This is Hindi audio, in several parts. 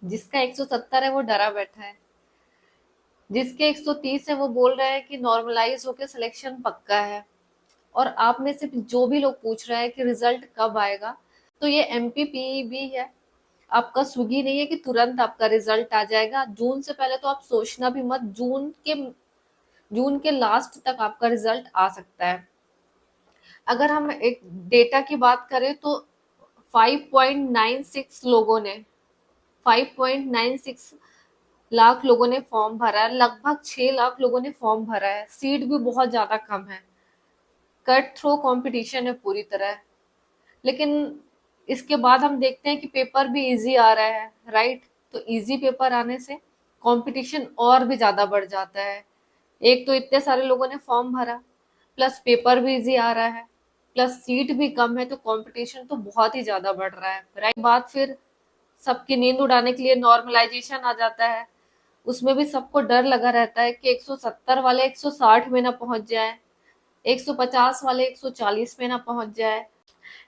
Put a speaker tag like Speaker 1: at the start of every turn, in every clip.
Speaker 1: जिसका 170 है वो डरा बैठा है, जिसके 130 है वो बोल रहा है कि नॉर्मलाइज होके सिलेक्शन पक्का है। और आप में से जो भी लोग पूछ रहे हैं कि रिजल्ट कब आएगा, तो ये एमपीपी भी है, आपका स्विगी नहीं है कि तुरंत आपका रिजल्ट आ जाएगा। जून से पहले तो आप सोचना भी मत, जून के लास्ट तक आपका रिजल्ट आ सकता है। अगर हम एक डेटा की बात करें तो 5.96 लोगों ने 5.96 लाख लोगों ने फॉर्म भरा है, लगभग 6 लाख लोगों ने फॉर्म भरा है, सीट भी बहुत ज्यादा कम है, कट थ्रो कंपटीशन है पूरी तरह। लेकिन इसके बाद हम देखते हैं कि पेपर भी इजी आ रहा है, राइट। तो इजी पेपर आने से कंपटीशन और भी ज्यादा बढ़ जाता है। एक तो इतने सारे लोगों ने फॉर्म भरा, प्लस पेपर भी इजी आ रहा है, प्लस सीट भी कम है, तो कंपटीशन तो बहुत ही ज्यादा बढ़ रहा है, राइट। बात फिर सबकी नींद उड़ाने के लिए नॉर्मलाइजेशन आ जाता है। उसमें भी सबको डर लगा रहता है कि 170 वाले 160 में ना पहुंच जाए, 150 वाले 140 में ना पहुंच जाए,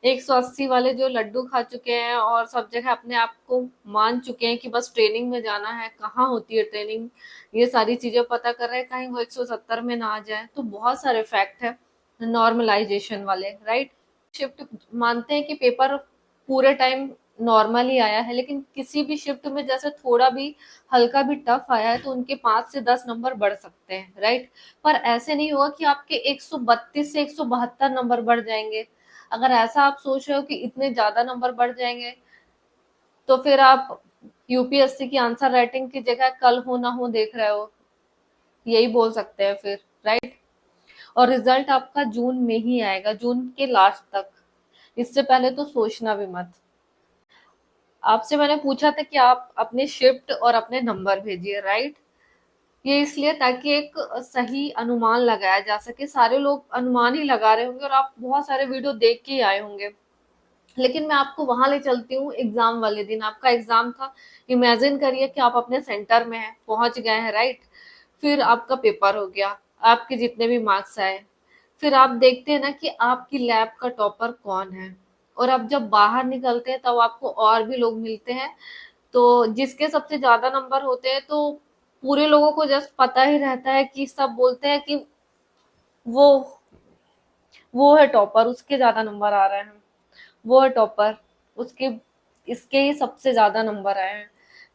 Speaker 1: 180 वाले जो लड्डू खा चुके हैं और सब जगह अपने आप को मान चुके हैं कि बस ट्रेनिंग में जाना है, कहाँ होती है ट्रेनिंग, ये सारी चीजें पता कर रहे हैं, कहीं वो 170 में ना आ जाए। तो बहुत सारे फैक्ट है नॉर्मलाइजेशन वाले, राइट। शिफ्ट मानते हैं कि पेपर पूरे टाइम नॉर्मल ही आया है, लेकिन किसी भी शिफ्ट में जैसे थोड़ा भी हल्का भी टफ आया है तो उनके 5 से 10 नंबर बढ़ सकते हैं, राइट। पर ऐसे नहीं होगा कि आपके 132 से 172 नंबर बढ़ जाएंगे। अगर ऐसा आप सोच रहे हो कि इतने ज्यादा नंबर बढ़ जाएंगे, तो फिर आप यूपीएससी की आंसर राइटिंग की जगह कल हो ना हो देख रहे हो, यही बोल सकते हैं फिर, राइट। और रिजल्ट आपका जून में ही आएगा, जून के लास्ट तक, इससे पहले तो सोचना भी मत। आपसे मैंने पूछा था कि आप अपने शिफ्ट और अपने नंबर भेजिए, राइट। ये इसलिए ताकि एक सही अनुमान लगाया जा सके। सारे लोग अनुमान ही लगा रहे होंगे और आप बहुत सारे वीडियो देख के ही आए होंगे, लेकिन मैं आपको वहां ले चलती हूँ। एग्जाम वाले दिन आपका एग्जाम था, इमेजिन करिए कि आप अपने सेंटर में हैं, पहुंच गए हैं, राइट। फिर आपका पेपर हो गया, आपके जितने भी मार्क्स आए, फिर आप देखते हैं ना कि आपकी लैब का टॉपर कौन है। और अब जब बाहर निकलते हैं तब आपको और भी लोग मिलते हैं, तो जिसके सबसे ज्यादा नंबर होते हैं तो पूरे लोगों को जस्ट पता ही रहता है कि सब बोलते हैं कि वो वो है टॉपर, उसके ज्यादा नंबर आ रहे हैं, वो है टॉपर, उसके इसके ही सबसे ज्यादा नंबर आए हैं,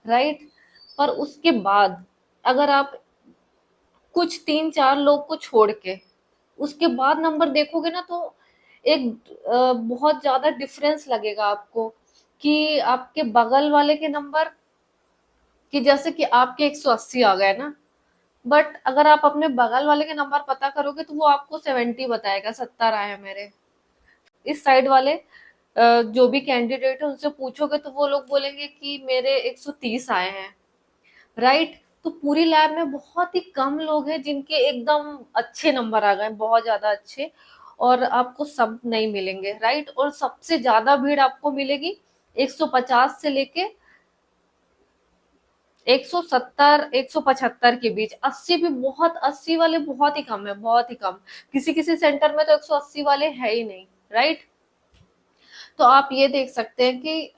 Speaker 1: राइट। पर उसके बाद अगर आप कुछ 3-4 लोग को छोड़ के उसके बाद नंबर देखोगे ना, तो एक बहुत ज्यादा डिफरेंस लगेगा आपको कि आपके बगल वाले के नंबर, कि जैसे कि आपके 180 आ गए ना, बट अगर आप अपने बगल वाले के नंबर पता करोगे तो वो आपको 70 बताएगा, 70 आए हैं मेरे। इस साइड वाले जो भी कैंडिडेट है उनसे पूछोगे तो वो लोग बोलेंगे कि मेरे 130 आए हैं, राइट। तो पूरी लैब में बहुत ही कम लोग हैं जिनके एकदम अच्छे नंबर आ गए, बहुत ज्यादा अच्छे, और आपको सब नहीं मिलेंगे, राइट। और सबसे ज्यादा भीड़ आपको मिलेगी 150 से लेके 170 175 के बीच। 80 भी बहुत, 80 वाले बहुत ही कम है, बहुत ही कम। किसी किसी सेंटर में तो 180 वाले है ही नहीं, राइट। तो आप ये देख सकते हैं कि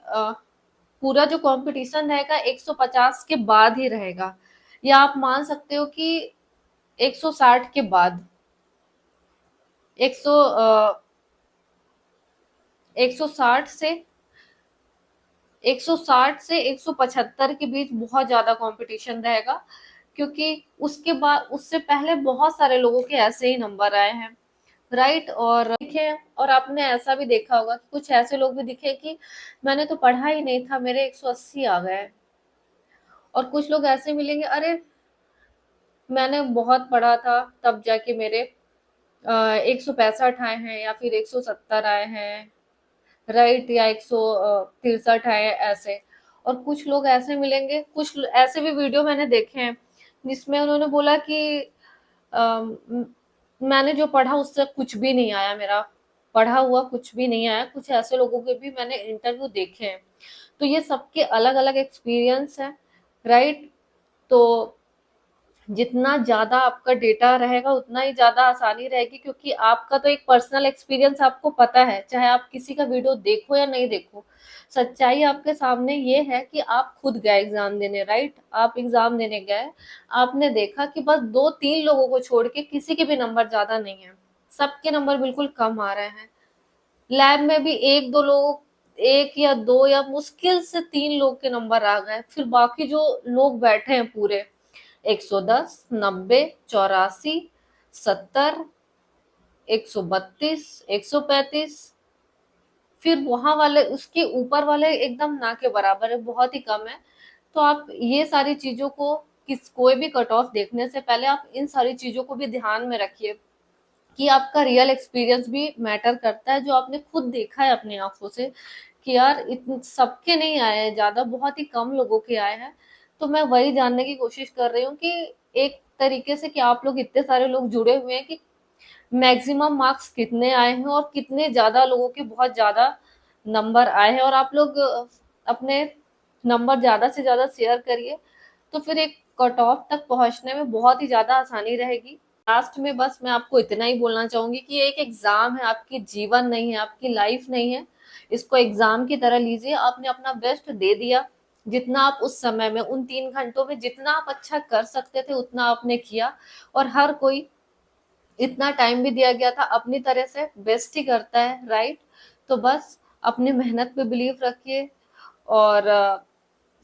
Speaker 1: पूरा जो कंपटीशन रहेगा 150 के बाद ही रहेगा, या आप मान सकते हो कि 160 के बाद, 100 160 से 160 से 175 के बीच बहुत ज्यादा कंपटीशन रहेगा, क्योंकि उसके बाद उससे पहले बहुत सारे लोगों के ऐसे ही नंबर आए हैं, राइट। और दिखे, और आपने ऐसा भी देखा होगा कि कुछ ऐसे लोग भी दिखे कि मैंने तो पढ़ा ही नहीं था, मेरे 180 आ गए। और कुछ लोग ऐसे मिलेंगे, अरे मैंने बहुत पढ़ा था तब जाके मेरे 165 आए हैं या फिर 170 आए हैं, राइट, या 163 आए ऐसे। और कुछ लोग ऐसे मिलेंगे, कुछ ऐसे भी वीडियो मैंने देखे हैं जिसमें उन्होंने बोला कि मैंने जो पढ़ा उससे कुछ भी नहीं आया, मेरा पढ़ा हुआ कुछ भी नहीं आया। कुछ ऐसे लोगों के भी मैंने इंटरव्यू देखे हैं। तो ये सबके अलग अलग एक्सपीरियंस है, राइट। तो जितना ज़्यादा आपका डेटा रहेगा उतना ही ज़्यादा आसानी रहेगी, क्योंकि आपका तो एक पर्सनल एक्सपीरियंस आपको पता है, चाहे आप किसी का वीडियो देखो या नहीं देखो। सच्चाई आपके सामने ये है कि आप खुद गए एग्जाम देने, राइट? आप एग्जाम देने गए, आपने देखा कि बस 2-3 लोगों को छोड़ के किसी के भी नंबर ज़्यादा नहीं है, सबके नंबर बिल्कुल कम आ रहे हैं। लैब में भी 1-2 लोग, 1 या 2 या मुश्किल से 3 लोग के नंबर आ गए, फिर बाकी जो लोग बैठे हैं पूरे 110, 90, 84, 70, 132, 135, फिर वहां वाले उसके ऊपर वाले एकदम ना के बराबर है, बहुत ही कम है। तो आप ये सारी चीजों को, कोई भी कट ऑफ देखने से पहले आप इन सारी चीजों को भी ध्यान में रखिए कि आपका रियल एक्सपीरियंस भी मैटर करता है, जो आपने खुद देखा है अपनी आंखों से कि यार इतने सबके नहीं आए हैं, ज्यादा बहुत ही कम लोगों के आए हैं। तो मैं वही जानने की कोशिश कर रही हूँ कि एक तरीके से कि आप लोग इतने सारे लोग जुड़े हुए हैं कि मैक्सिमम मार्क्स कितने आए हैं और कितने ज्यादा लोगों के बहुत ज्यादा नंबर आए हैं, और आप लोग अपने नंबर ज्यादा से ज्यादा शेयर करिए, तो फिर एक कट ऑफ तक पहुंचने में बहुत ही ज्यादा आसानी रहेगी। लास्ट में बस मैं आपको इतना ही बोलना चाहूंगी कि ये एक एग्जाम है, आपकी जीवन नहीं है, आपकी लाइफ नहीं है। इसको एग्जाम की तरह लीजिए, आपने अपना बेस्ट दे दिया, जितना आप उस समय में उन 3 घंटों में जितना आप अच्छा कर सकते थे उतना आपने किया। और हर कोई, इतना टाइम भी दिया गया था, अपनी तरह से बेस्ट ही करता है, राइट? तो बस अपनी मेहनत पे बिलीव रखिए, और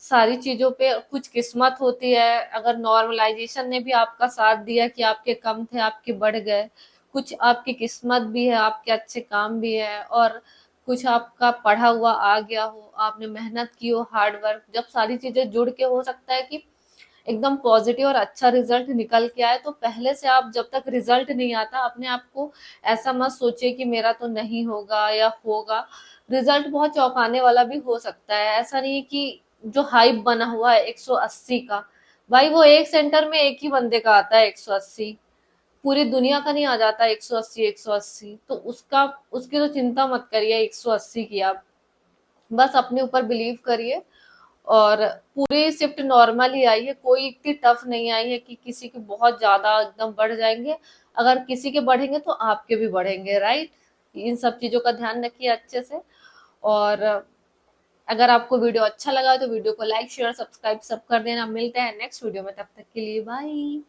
Speaker 1: सारी चीजों पे कुछ किस्मत होती है। अगर नॉर्मलाइजेशन ने भी आपका साथ दिया कि आपके कम थे आपके बढ़ गए, कुछ आपकी किस्मत भी है, आपके अच्छे काम भी है, और कुछ आपका पढ़ा हुआ आ गया हो, आपने मेहनत की हो, हार्ड वर्क, जब सारी चीजें जुड़ के हो सकता है कि एकदम पॉजिटिव और अच्छा रिजल्ट निकल के आए। तो पहले से आप, जब तक रिजल्ट नहीं आता, अपने आप को ऐसा मत सोचिए कि मेरा तो नहीं होगा या होगा। रिजल्ट बहुत चौंकाने वाला भी हो सकता है, ऐसा नहीं है कि जो हाइप बना हुआ है 180 का, भाई वो एक सेंटर में एक ही बंदे का आता है 180, पूरी दुनिया का नहीं आ जाता 180 180। तो उसका, उसकी तो चिंता मत करिए 180 की आप, बस अपने ऊपर बिलीव करिए। और पूरी शिफ्ट नॉर्मल ही आई है, कोई इतनी टफ नहीं आई है कि किसी के बहुत ज्यादा एकदम बढ़ जाएंगे। अगर किसी के बढ़ेंगे तो आपके भी बढ़ेंगे, राइट? इन सब चीजों का ध्यान रखिए अच्छे से। और अगर आपको वीडियो अच्छा लगा तो वीडियो को लाइक शेयर सब्सक्राइब सब कर देना। मिलते हैं नेक्स्ट वीडियो में, तब तक के लिए बाय।